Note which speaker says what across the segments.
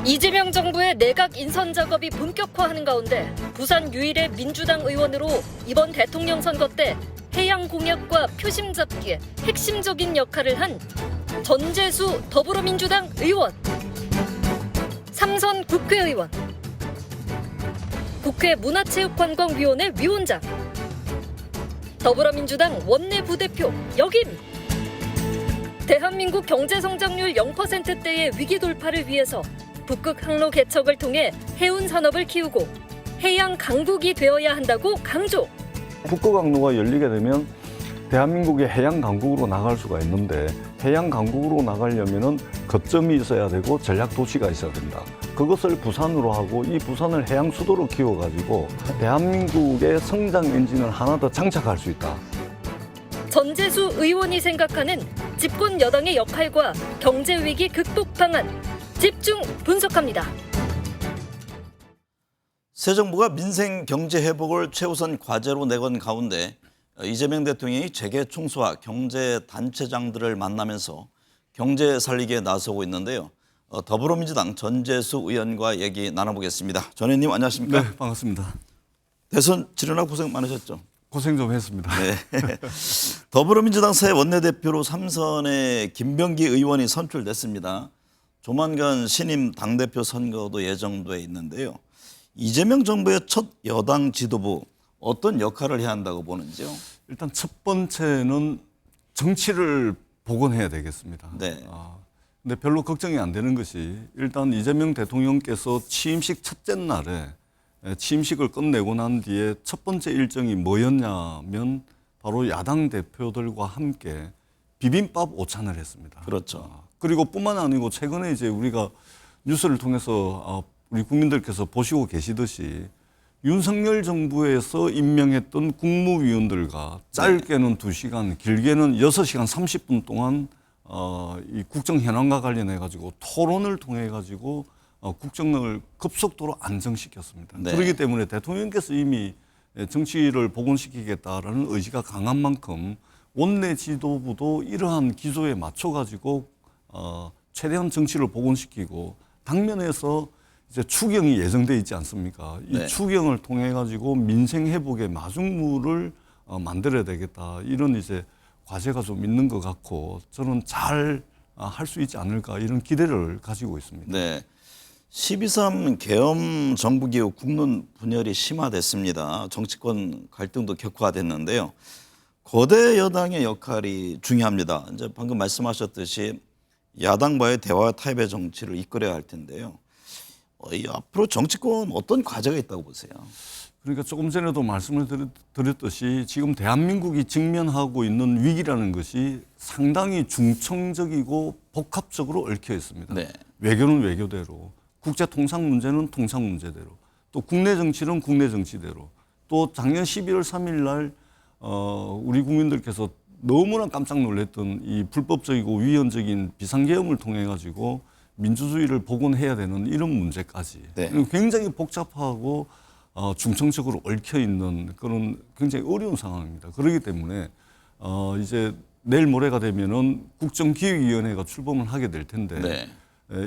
Speaker 1: 이재명 정부의 내각 인선 작업이 본격화하는 가운데 부산 유일의 민주당 의원으로 이번 대통령 선거 때 해양 공약과 표심 잡기에 핵심적인 역할을 한 전재수 더불어민주당 의원, 삼선 국회의원, 국회 문화체육관광위원회 위원장, 더불어민주당 원내 부대표 역임, 대한민국 경제성장률 0%대의 위기 돌파를 위해서 북극 항로 개척을 통해 해운 산업을 키우고 해양 강국이 되어야 한다고 강조.
Speaker 2: 북극 항로가 열리게 되면 대한민국의 해양 강국으로 나갈 수가 있는데 해양 강국으로 나가려면은 거점이 있어야 되고 전략 도시가 있어야 된다. 그것을 부산으로 하고 이 부산을 해양 수도로 키워가지고 대한민국의 성장 엔진을 하나 더 장착할 수 있다.
Speaker 1: 전재수 의원이 생각하는 집권 여당의 역할과 경제 위기 극복 방안 집중 분석합니다.
Speaker 3: 새 정부가 민생 경제 회복을 최우선 과제로 내건 가운데 이재명 대통령이 재계 총수와 경제 단체장들을 만나면서 경제 살리기에 나서고 있는데요. 더불어민주당 전재수 의원과 얘기 나눠보겠습니다. 전 의원님 안녕하십니까?
Speaker 2: 네, 반갑습니다.
Speaker 3: 대선 치르느라 고생 많으셨죠?
Speaker 2: 고생 좀 했습니다.
Speaker 3: 네. 더불어민주당 새 원내대표로 3선의 김병기 의원이 선출됐습니다. 조만간 신임 당대표 선거도 예정돼 있는데요. 이재명 정부의 첫 여당 지도부 어떤 역할을 해야 한다고 보는지요?
Speaker 2: 일단 첫 번째는 정치를 복원해야 되겠습니다.
Speaker 3: 네.
Speaker 2: 근데 별로 걱정이 안 되는 것이 일단 이재명 대통령께서 취임식 첫째 날에 취임식을 끝내고 난 뒤에 첫 번째 일정이 뭐였냐면 바로 야당 대표들과 함께 비빔밥 오찬을 했습니다.
Speaker 3: 그렇죠.
Speaker 2: 그리고 뿐만 아니고 최근에 이제 우리가 뉴스를 통해서 우리 국민들께서 보시고 계시듯이 윤석열 정부에서 임명했던 국무위원들과 짧게는 2시간, 길게는 6시간 30분 동안 이 국정 현안과 관련해 가지고 토론을 통해 가지고 국정을 급속도로 안정시켰습니다.
Speaker 3: 네.
Speaker 2: 그렇기 때문에 대통령께서 이미 정치를 복원시키겠다라는 의지가 강한 만큼 원내 지도부도 이러한 기조에 맞춰 가지고 최대한 정치를 복원시키고 당면에서 이제 추경이 예정돼 있지 않습니까? 이
Speaker 3: 네.
Speaker 2: 추경을 통해 가지고 민생 회복의 마중물을 만들어야 되겠다. 이런 이제 과제가 좀 있는 것 같고 저는 잘 할 수 있지 않을까 이런 기대를 가지고 있습니다.
Speaker 3: 네. 12.3 계엄 정부 기후 국론 분열이 심화됐습니다. 정치권 갈등도 격화됐는데요. 거대 여당의 역할이 중요합니다. 이제 방금 말씀하셨듯이 야당과의 대화 타협의 정치를 이끌어야 할 텐데요. 앞으로 정치권 어떤 과제가 있다고 보세요?
Speaker 2: 그러니까 조금 전에도 말씀을 드렸듯이 지금 대한민국이 직면하고 있는 위기라는 것이 상당히 중청적이고 복합적으로 얽혀 있습니다.
Speaker 3: 네.
Speaker 2: 외교는 외교대로, 국제 통상 문제는 통상 문제대로, 또 국내 정치는 국내 정치대로, 또 작년 11월 3일 날 우리 국민들께서 너무나 깜짝 놀랐던 이 불법적이고 위헌적인 비상계엄을 통해 가지고 민주주의를 복원해야 되는 이런 문제까지
Speaker 3: 네.
Speaker 2: 굉장히 복잡하고 중청적으로 얽혀 있는 그런 굉장히 어려운 상황입니다. 그렇기 때문에 이제 내일 모레가 되면은 국정기획위원회가 출범을 하게 될 텐데
Speaker 3: 네.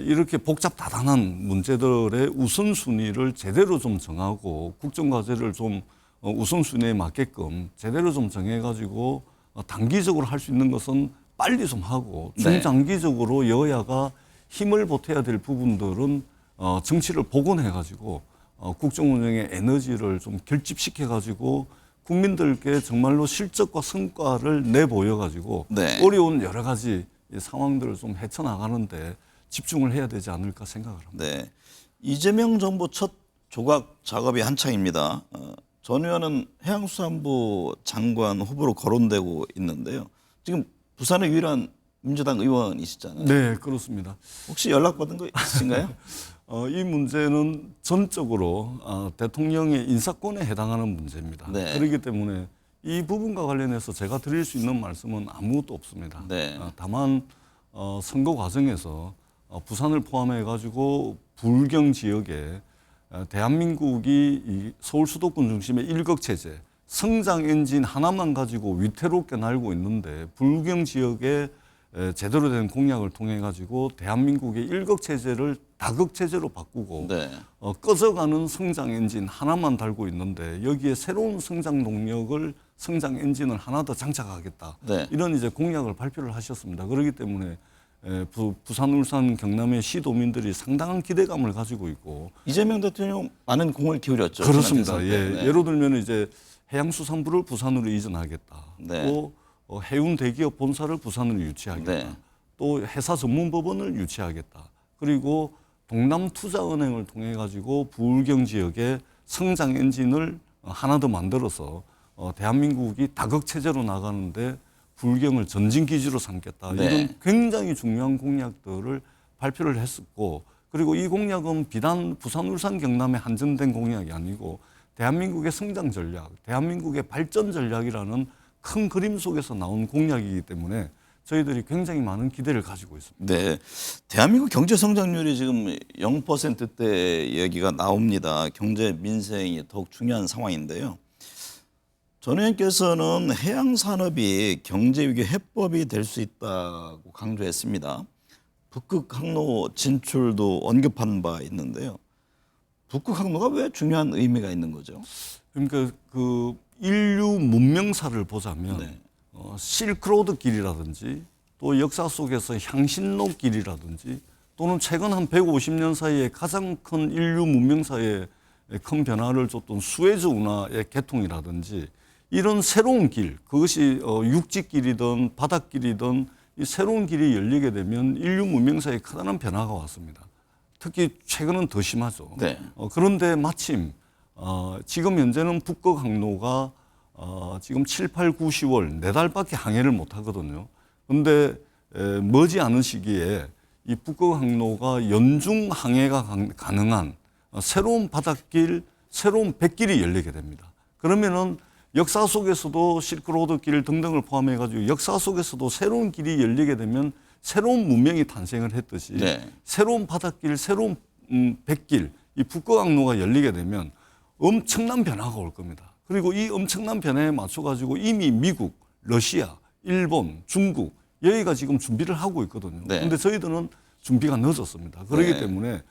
Speaker 2: 이렇게 복잡다단한 문제들의 우선순위를 제대로 좀 정하고 국정과제를 좀 우선순위에 맞게끔 제대로 좀 정해가지고 단기적으로 할 수 있는 것은 빨리 좀 하고 중장기적으로 여야가 힘을 보태야 될 부분들은 정치를 복원해가지고 국정 운영의 에너지를 좀 결집시켜가지고 국민들께 정말로 실적과 성과를 내보여가지고
Speaker 3: 네.
Speaker 2: 어려운 여러 가지 상황들을 좀 헤쳐나가는데 집중을 해야 되지 않을까 생각을 합니다.
Speaker 3: 네. 이재명 정부 첫 조각 작업이 한창입니다. 전 의원은 해양수산부 장관 후보로 거론되고 있는데요. 지금 부산의 유일한 민주당 의원이시잖아요.
Speaker 2: 네, 그렇습니다.
Speaker 3: 혹시 연락받은 거 있으신가요?
Speaker 2: 이 문제는 전적으로 대통령의 인사권에 해당하는 문제입니다.
Speaker 3: 네.
Speaker 2: 그렇기 때문에 이 부분과 관련해서 제가 드릴 수 있는 말씀은 아무것도 없습니다.
Speaker 3: 네.
Speaker 2: 다만 선거 과정에서 부산을 포함해 가지고 불경 지역에 대한민국이 이 서울 수도권 중심의 일극체제, 성장 엔진 하나만 가지고 위태롭게 날고 있는데 불경 지역에 제대로 된 공약을 통해 가지고 대한민국의 일극체제를 다극 체제로 바꾸고
Speaker 3: 네.
Speaker 2: 꺼져가는 성장 엔진 하나만 달고 있는데 여기에 새로운 성장 동력을 성장 엔진을 하나 더 장착하겠다.
Speaker 3: 네.
Speaker 2: 이런 이제 공약을 발표를 하셨습니다. 그렇기 때문에 부산, 울산, 경남의 시도민들이 상당한 기대감을 가지고 있고
Speaker 3: 이재명 대통령 많은 공을 기울였죠.
Speaker 2: 그렇습니다.
Speaker 3: 지난
Speaker 2: 예.
Speaker 3: 대선 때. 네.
Speaker 2: 예를 들면 이제 해양수산부를 부산으로 이전하겠다.
Speaker 3: 네.
Speaker 2: 또 해운 대기업 본사를 부산으로 유치하겠다.
Speaker 3: 네.
Speaker 2: 또 회사 전문법원을 유치하겠다. 그리고 동남투자은행을 통해 가지고 부울경 지역에 성장 엔진을 하나 더 만들어서 대한민국이 다극 체제로 나가는데 부울경을 전진 기지로 삼겠다.
Speaker 3: 네.
Speaker 2: 이런 굉장히 중요한 공약들을 발표를 했었고, 그리고 이 공약은 비단 부산, 울산, 경남에 한정된 공약이 아니고 대한민국의 성장 전략, 대한민국의 발전 전략이라는 큰 그림 속에서 나온 공약이기 때문에 저희들이 굉장히 많은 기대를 가지고 있습니다.
Speaker 3: 네, 대한민국 경제 성장률이 지금 0%대 얘기가 나옵니다. 경제 민생이 더욱 중요한 상황인데요. 전 의원께서는 해양 산업이 경제 위기 해법이 될 수 있다고 강조했습니다. 북극 항로 진출도 언급한 바 있는데요. 북극 항로가 왜 중요한 의미가 있는 거죠?
Speaker 2: 그러니까 그 인류 문명사를 보자면
Speaker 3: 네.
Speaker 2: 실크로드 길이라든지 또 역사 속에서 향신로 길이라든지 또는 최근 한 150년 사이에 가장 큰 인류 문명사에 큰 변화를 줬던 수에즈 운하의 개통이라든지 이런 새로운 길, 그것이 육지길이든 바닷길이든 이 새로운 길이 열리게 되면 인류 문명사에 커다란 변화가 왔습니다. 특히 최근은 더 심하죠.
Speaker 3: 네.
Speaker 2: 그런데 마침 지금 현재는 북극 항로가 지금 7, 8, 9, 10월 4달밖에 항해를 못 하거든요. 그런데 머지않은 시기에 이 북극 항로가 연중 항해가 가능한 새로운 바닷길, 새로운 백길이 열리게 됩니다. 그러면은 역사 속에서도 실크로드 길 등등을 포함해 가지고 역사 속에서도 새로운 길이 열리게 되면 새로운 문명이 탄생을 했듯이
Speaker 3: 네.
Speaker 2: 새로운 바닷길, 새로운 백길, 이 북극 항로가 열리게 되면 엄청난 변화가 올 겁니다. 그리고 이 엄청난 변화에 맞춰 가지고 이미 미국, 러시아, 일본, 중국 여기가 지금 준비를 하고 있거든요.
Speaker 3: 네.
Speaker 2: 그런데 저희들은 준비가 늦었습니다. 그렇기
Speaker 3: 네.
Speaker 2: 때문에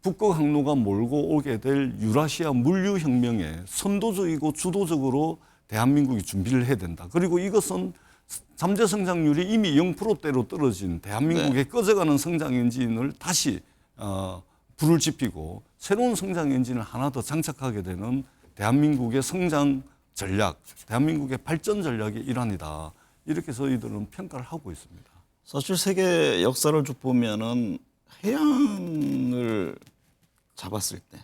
Speaker 2: 북극 항로가 몰고 오게 될 유라시아 물류 혁명에 선도적이고 주도적으로 대한민국이 준비를 해야 된다. 그리고 이것은 잠재 성장률이 이미 0%대로 떨어진 대한민국의 꺼져가는 성장 엔진을 다시 불을 지피고 새로운 성장 엔진을 하나 더 장착하게 되는 대한민국의 성장 전략, 대한민국의 발전 전략의 일환이다. 이렇게 저희들은 평가를 하고 있습니다.
Speaker 3: 사실 세계 역사를 쭉 보면은 해양을 잡았을 때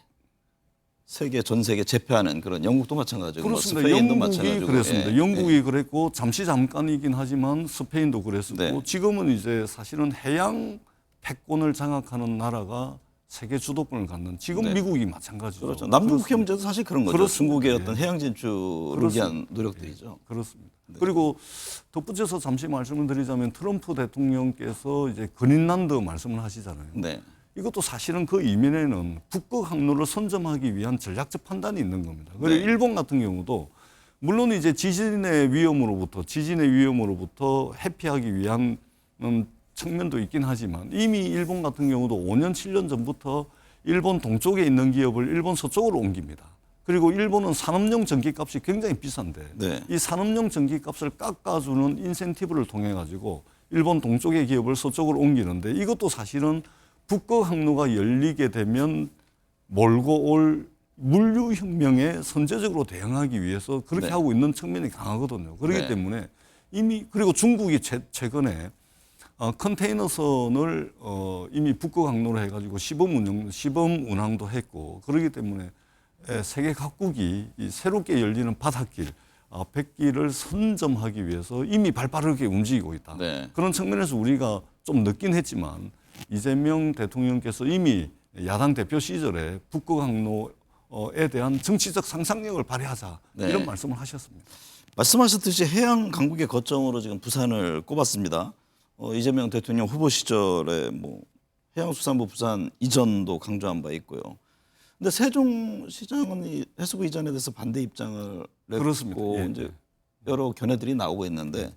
Speaker 3: 전 세계 제패하는 그런 영국도 마찬가지고
Speaker 2: 그렇습니다.
Speaker 3: 스페인도
Speaker 2: 영국이
Speaker 3: 마찬가지고
Speaker 2: 그랬습니다.
Speaker 3: 예.
Speaker 2: 영국이 그랬고 잠깐이긴 하지만 스페인도 그랬었고
Speaker 3: 네.
Speaker 2: 지금은 이제 사실은 해양 패권을 장악하는 나라가 세계 주도권을 갖는 지금
Speaker 3: 네.
Speaker 2: 미국이 마찬가지죠.
Speaker 3: 그렇죠. 남북 국해 문제도 사실 그런 거죠.
Speaker 2: 그렇습니다.
Speaker 3: 중국의
Speaker 2: 예.
Speaker 3: 어떤 해양 진출을
Speaker 2: 그렇습니다.
Speaker 3: 위한 노력들이죠.
Speaker 2: 그렇습니다. 그리고 덧붙여서 잠시 말씀을 드리자면 트럼프 대통령께서 이제 그린란드 말씀을 하시잖아요.
Speaker 3: 네.
Speaker 2: 이것도 사실은 그 이면에는 북극 항로를 선점하기 위한 전략적 판단이 있는 겁니다. 그리고
Speaker 3: 네.
Speaker 2: 일본 같은 경우도 물론 이제 지진의 위험으로부터 회피하기 위한 측면도 있긴 하지만 이미 일본 같은 경우도 5년, 7년 전부터 일본 동쪽에 있는 기업을 일본 서쪽으로 옮깁니다. 그리고 일본은 산업용 전기값이 굉장히 비싼데
Speaker 3: 네.
Speaker 2: 이 산업용 전기값을 깎아주는 인센티브를 통해 가지고 일본 동쪽의 기업을 서쪽으로 옮기는데 이것도 사실은 북극 항로가 열리게 되면 몰고 올 물류혁명에 선제적으로 대응하기 위해서 그렇게
Speaker 3: 네.
Speaker 2: 하고 있는 측면이 강하거든요. 그렇기
Speaker 3: 네.
Speaker 2: 때문에 이미 그리고 중국이 최근에 컨테이너선을 이미 북극 항로로 해가지고 시범 운항도 했고 그렇기 때문에 세계 각국이 이 새롭게 열리는 바닷길, 백길을 선점하기 위해서 이미 발빠르게 움직이고 있다.
Speaker 3: 네.
Speaker 2: 그런 측면에서 우리가 좀 늦긴 했지만 이재명 대통령께서 이미 야당 대표 시절에 북극 항로에 대한 정치적 상상력을 발휘하자
Speaker 3: 네.
Speaker 2: 이런 말씀을 하셨습니다.
Speaker 3: 말씀하셨듯이 해양 강국의 거점으로 지금 부산을 꼽았습니다. 이재명 대통령 후보 시절에 뭐 해양수산부 부산 이전도 강조한 바 있고요. 근데 세종시장은 이 해수부 이전에 대해서 반대 입장을 냈고
Speaker 2: 그렇습니다. 예,
Speaker 3: 이제
Speaker 2: 예.
Speaker 3: 여러 견해들이 나오고 있는데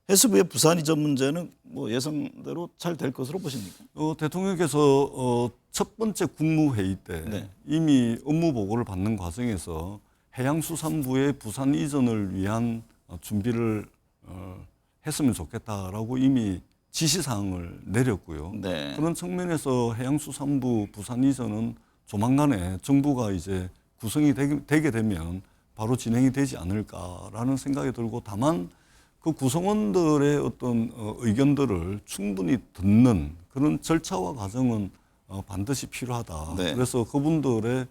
Speaker 3: 해수부의 부산 이전 문제는 뭐 예상대로 잘 될 것으로 보십니까?
Speaker 2: 대통령께서 첫 번째 국무회의 때
Speaker 3: 네.
Speaker 2: 이미 업무 보고를 받는 과정에서 해양수산부의 부산 이전을 위한 준비를 했으면 좋겠다라고 이미 지시사항을 내렸고요.
Speaker 3: 네.
Speaker 2: 그런 측면에서 해양수산부 부산 이전은 조만간에 정부가 이제 구성이 되게 되면 바로 진행이 되지 않을까라는 생각이 들고, 다만 그 구성원들의 어떤 의견들을 충분히 듣는 그런 절차와 과정은 반드시 필요하다.
Speaker 3: 네.
Speaker 2: 그래서 그분들의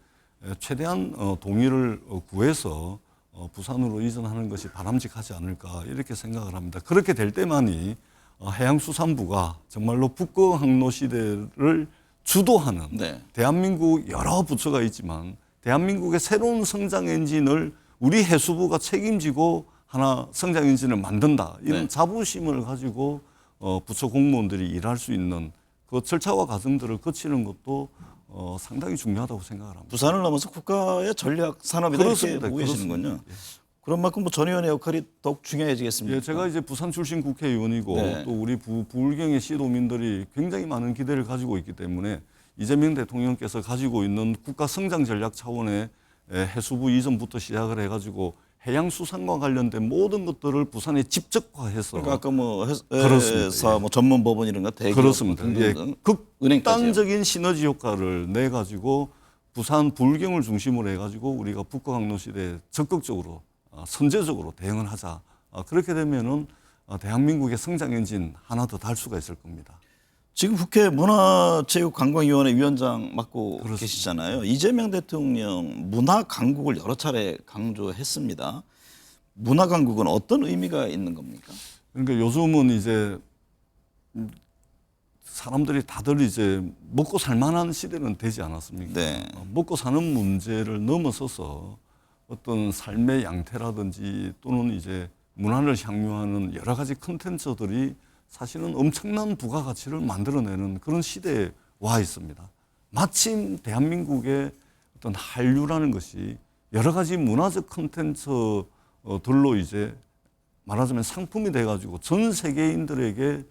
Speaker 2: 최대한 동의를 구해서 부산으로 이전하는 것이 바람직하지 않을까 이렇게 생각을 합니다. 그렇게 될 때만이 해양수산부가 정말로 북극 항로 시대를 주도하는,
Speaker 3: 네.
Speaker 2: 대한민국 여러 부처가 있지만 대한민국의 새로운 성장 엔진을 우리 해수부가 책임지고 하나 성장 엔진을 만든다, 이런
Speaker 3: 네.
Speaker 2: 자부심을 가지고 부처 공무원들이 일할 수 있는 그 절차와 과정들을 거치는 것도 상당히 중요하다고 생각을 합니다.
Speaker 3: 부산을 넘어서 국가의 전략 산업이다 이렇게
Speaker 2: 그렇습니다.
Speaker 3: 보고 계시는군요. 그런 만큼 뭐 전 의원의 역할이 더욱 중요해지겠습니다.
Speaker 2: 예, 제가 이제 부산 출신 국회의원이고
Speaker 3: 네.
Speaker 2: 또 우리 부울경의 시도민들이 굉장히 많은 기대를 가지고 있기 때문에 이재명 대통령께서 가지고 있는 국가 성장 전략 차원의 해수부 이전부터 시작을 해가지고 해양수산과 관련된 모든 것들을 부산에 집적화해서,
Speaker 3: 그러니까 아까 뭐
Speaker 2: 그렇습니다.
Speaker 3: 회사 뭐 전문 법원 이런 거 대기업
Speaker 2: 그렇습니다.
Speaker 3: 등등
Speaker 2: 예,
Speaker 3: 은행까지요.
Speaker 2: 극단적인 시너지 효과를 내 가지고 부산 부울경을 중심으로 해가지고 우리가 북극 항로 시대에 적극적으로 선제적으로 대응을 하자. 그렇게 되면은 대한민국의 성장 엔진 하나 더 달 수가 있을 겁니다.
Speaker 3: 지금 국회 문화체육관광위원회 위원장 맡고
Speaker 2: 그렇습니다.
Speaker 3: 계시잖아요. 이재명 대통령 문화 강국을 여러 차례 강조했습니다. 문화 강국은 어떤 의미가 있는 겁니까?
Speaker 2: 그러니까 요즘은 이제 사람들이 다들 이제 먹고 살만한 시대는 되지 않았습니까?
Speaker 3: 네.
Speaker 2: 먹고 사는 문제를 넘어서서 어떤 삶의 양태라든지 또는 이제 문화를 향유하는 여러 가지 콘텐츠들이 사실은 엄청난 부가가치를 만들어내는 그런 시대에 와 있습니다. 마침 대한민국의 어떤 한류라는 것이 여러 가지 문화적 콘텐츠들로 이제 말하자면 상품이 돼가지고 전 세계인들에게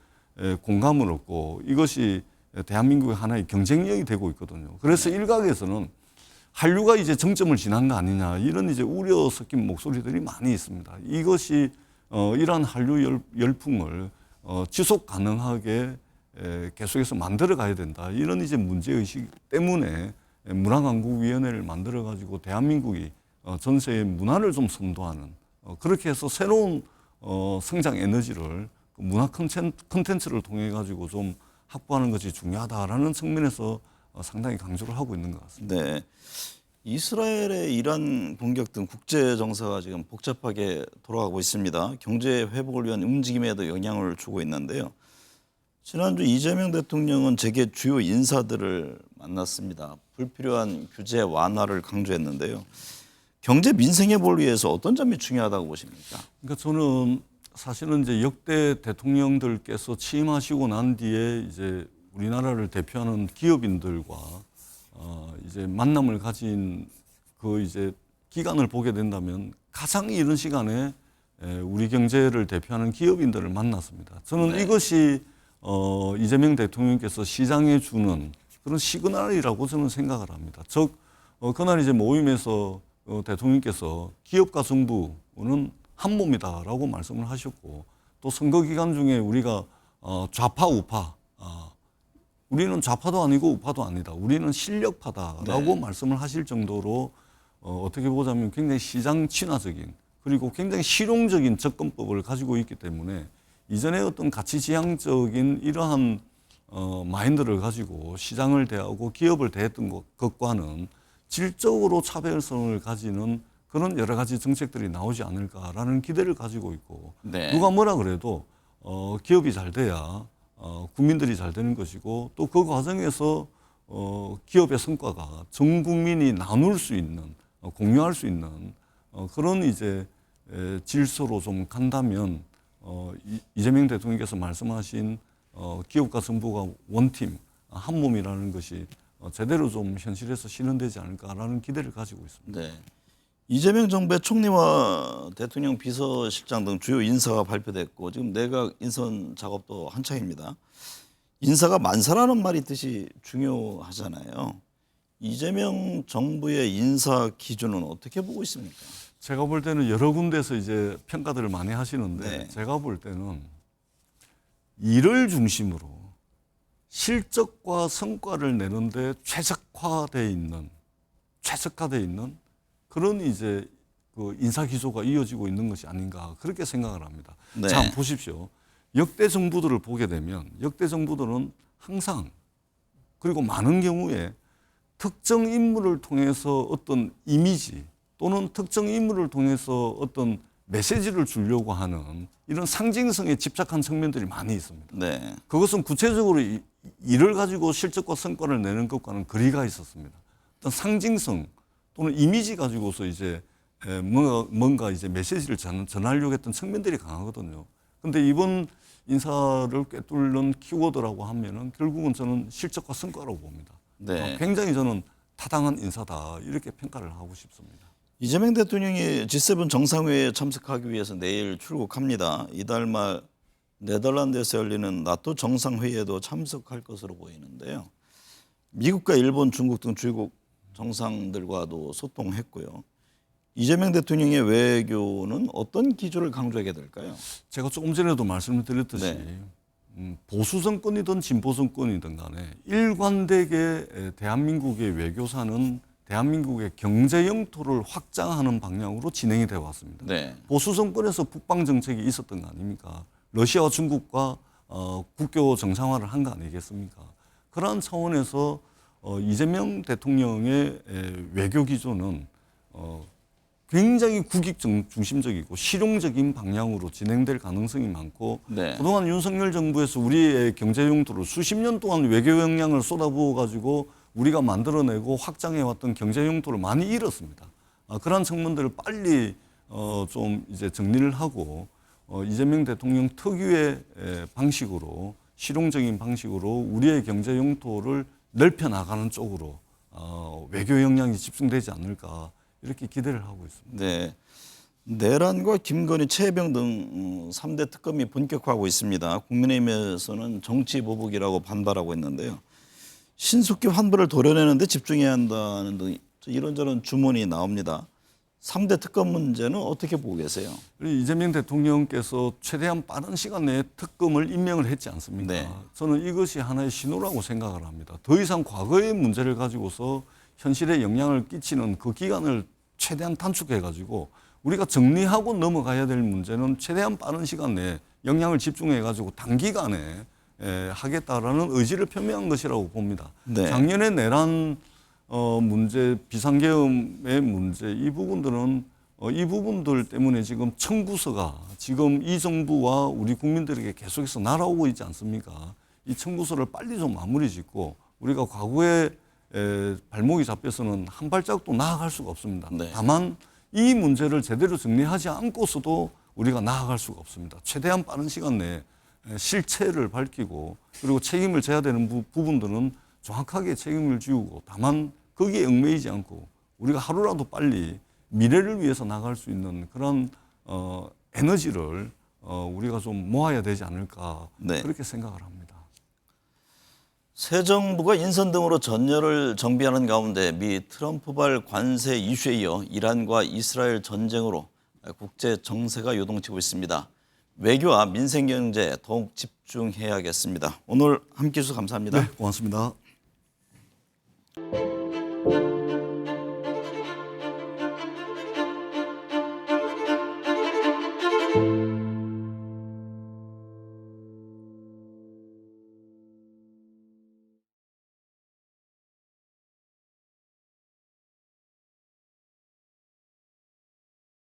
Speaker 2: 공감을 얻고 이것이 대한민국의 하나의 경쟁력이 되고 있거든요. 그래서 일각에서는 한류가 이제 정점을 지난 거 아니냐 이런 이제 우려 섞인 목소리들이 많이 있습니다. 이것이 이러한 한류 열풍을 지속 가능하게 계속해서 만들어 가야 된다. 이런 이제 문제의식 때문에 문화강국위원회를 만들어 가지고 대한민국이 전세의 문화를 좀 선도하는 그렇게 해서 새로운 성장 에너지를 문화 콘텐츠를 통해 가지고 좀 확보하는 것이 중요하다라는 측면에서 상당히 강조를 하고 있는 것 같습니다.
Speaker 3: 네. 이스라엘의 이란 공격 등 국제 정세가 지금 복잡하게 돌아가고 있습니다. 경제 회복을 위한 움직임에도 영향을 주고 있는데요. 지난주 이재명 대통령은 재계 주요 인사들을 만났습니다. 불필요한 규제 완화를 강조했는데요. 경제 민생 회복을 위해서 어떤 점이 중요하다고 보십니까?
Speaker 2: 그러니까 저는 사실은 이제 역대 대통령들께서 취임하시고 난 뒤에 이제 우리나라를 대표하는 기업인들과 이제 만남을 가진 그 이제 기간을 보게 된다면 가장 이른 시간에 우리 경제를 대표하는 기업인들을 만났습니다. 저는
Speaker 3: 네.
Speaker 2: 이것이 이재명 대통령께서 시장에 주는 그런 시그널이라고 저는 생각을 합니다. 즉 그날 이제 모임에서 대통령께서 기업과 정부는 한 몸이다라고 말씀을 하셨고 또 선거 기간 중에 우리가 좌파 우파 우리는 좌파도 아니고 우파도 아니다. 우리는 실력파다라고
Speaker 3: 네.
Speaker 2: 말씀을 하실 정도로 어떻게 보자면 굉장히 시장 친화적인 그리고 굉장히 실용적인 접근법을 가지고 있기 때문에 이전에 어떤 가치지향적인 이러한 마인드를 가지고 시장을 대하고 기업을 대했던 것과는 질적으로 차별성을 가지는 그런 여러 가지 정책들이 나오지 않을까라는 기대를 가지고 있고
Speaker 3: 네.
Speaker 2: 누가 뭐라 그래도 기업이 잘 돼야 국민들이 잘 되는 것이고 또 그 과정에서 기업의 성과가 전 국민이 나눌 수 있는 공유할 수 있는 그런 이제 질서로 좀 간다면 이재명 대통령께서 말씀하신 기업과 정부가 원팀 한 몸이라는 것이 제대로 좀 현실에서 실현되지 않을까라는 기대를 가지고 있습니다.
Speaker 3: 네. 이재명 정부의 총리와 대통령 비서실장 등 주요 인사가 발표됐고 지금 내각 인선 작업도 한창입니다. 인사가 만사라는 말이 뜻이 중요하잖아요. 이재명 정부의 인사 기준은 어떻게 보고 있습니까?
Speaker 2: 제가 볼 때는 여러 군데서 이제 평가들을 많이 하시는데
Speaker 3: 네.
Speaker 2: 제가 볼 때는 일을 중심으로 실적과 성과를 내는데 최적화돼 있는 그런 이제 그 인사 기조가 이어지고 있는 것이 아닌가 그렇게 생각을 합니다.
Speaker 3: 네.
Speaker 2: 자, 보십시오. 역대 정부들을 보게 되면 역대 정부들은 항상 그리고 많은 경우에 특정 인물을 통해서 어떤 이미지 또는 특정 인물을 통해서 어떤 메시지를 주려고 하는 이런 상징성에 집착한 측면들이 많이 있습니다.
Speaker 3: 네.
Speaker 2: 그것은 구체적으로 일을 가지고 실적과 성과를 내는 것과는 거리가 있었습니다. 어떤 상징성 또는 이미지 가지고서 이제 뭔가 이제 메시지를 전하려고 했던 측면들이 강하거든요. 근데 이번 인사를 꿰뚫는 키워드라고 하면은 결국은 저는 실적과 성과라고 봅니다.
Speaker 3: 네.
Speaker 2: 굉장히 저는 타당한 인사다 이렇게 평가를 하고 싶습니다.
Speaker 3: 이재명 대통령이 G7 정상회의에 참석하기 위해서 내일 출국합니다. 이달 말 네덜란드에서 열리는 나토 정상회의에도 참석할 것으로 보이는데요. 미국과 일본, 중국 등 주요국 정상들과도 소통했고요. 이재명 대통령의 외교는 어떤 기조를 강조하게 될까요?
Speaker 2: 제가 조금 전에도 말씀을 드렸듯이
Speaker 3: 네.
Speaker 2: 보수 정권이든 진보 정권이든 간에 일관되게 대한민국의 외교사는 대한민국의 경제 영토를 확장하는 방향으로 진행이 되어 왔습니다.
Speaker 3: 네.
Speaker 2: 보수 정권에서 북방 정책이 있었던 거 아닙니까? 러시아와 중국과 국교 정상화를 한 거 아니겠습니까? 그러한 차원에서 이재명 대통령의 외교 기조는 굉장히 국익 중심적이고 실용적인 방향으로 진행될 가능성이 많고
Speaker 3: 네.
Speaker 2: 그동안 윤석열 정부에서 우리의 경제 용도를 수십 년 동안 외교 역량을 쏟아부어 가지고 우리가 만들어내고 확장해왔던 경제 용도를 많이 잃었습니다. 그러한 측면들을 빨리 좀 이제 정리를 하고 이재명 대통령 특유의 방식으로 실용적인 방식으로 우리의 경제 용도를 넓혀 나가는 쪽으로 외교 역량이 집중되지 않을까 이렇게 기대를 하고 있습니다.
Speaker 3: 네. 내란과 김건희, 최혜병 등 3대 특검이 본격화하고 있습니다. 국민의힘에서는 정치 보복이라고 반발하고 있는데요. 신속히 환부를 도려내는 데 집중해야 한다는 등 이런저런 주문이 나옵니다. 3대 특검 문제는 어떻게 보고 계세요?
Speaker 2: 이재명 대통령께서 최대한 빠른 시간 내에 특검을 임명을 했지 않습니까?
Speaker 3: 네.
Speaker 2: 저는 이것이 하나의 신호라고 생각을 합니다. 더 이상 과거의 문제를 가지고서 현실에 영향을 끼치는 그 기간을 최대한 단축해가지고 우리가 정리하고 넘어가야 될 문제는 최대한 빠른 시간 내에 영향을 집중해가지고 단기간에 하겠다라는 의지를 표명한 것이라고 봅니다.
Speaker 3: 네.
Speaker 2: 작년에 내란 문제, 비상계엄의 문제 이 부분들은 이 부분들 때문에 지금 청구서가 지금 이 정부와 우리 국민들에게 계속해서 날아오고 있지 않습니까? 이 청구서를 빨리 좀 마무리 짓고 우리가 과거에 발목이 잡혀서는 한 발짝도 나아갈 수가 없습니다.
Speaker 3: 네.
Speaker 2: 다만 이 문제를 제대로 정리하지 않고서도 우리가 나아갈 수가 없습니다. 최대한 빠른 시간 내에 실체를 밝히고 그리고 책임을 져야 되는 부분들은 정확하게 책임을 지우고 다만 거기에 얽매이지 않고 우리가 하루라도 빨리 미래를 위해서 나갈 수 있는 그런 에너지를 우리가 좀 모아야 되지 않을까
Speaker 3: 네.
Speaker 2: 그렇게 생각을 합니다.
Speaker 3: 새 정부가 인선 등으로 전열을 정비하는 가운데 미 트럼프발 관세 이슈에 이어 이란과 이스라엘 전쟁으로 국제 정세가 요동치고 있습니다. 외교와 민생 경제에 더욱 집중해야겠습니다. 오늘 함께해 주셔서 감사합니다.
Speaker 2: 네, 고맙습니다.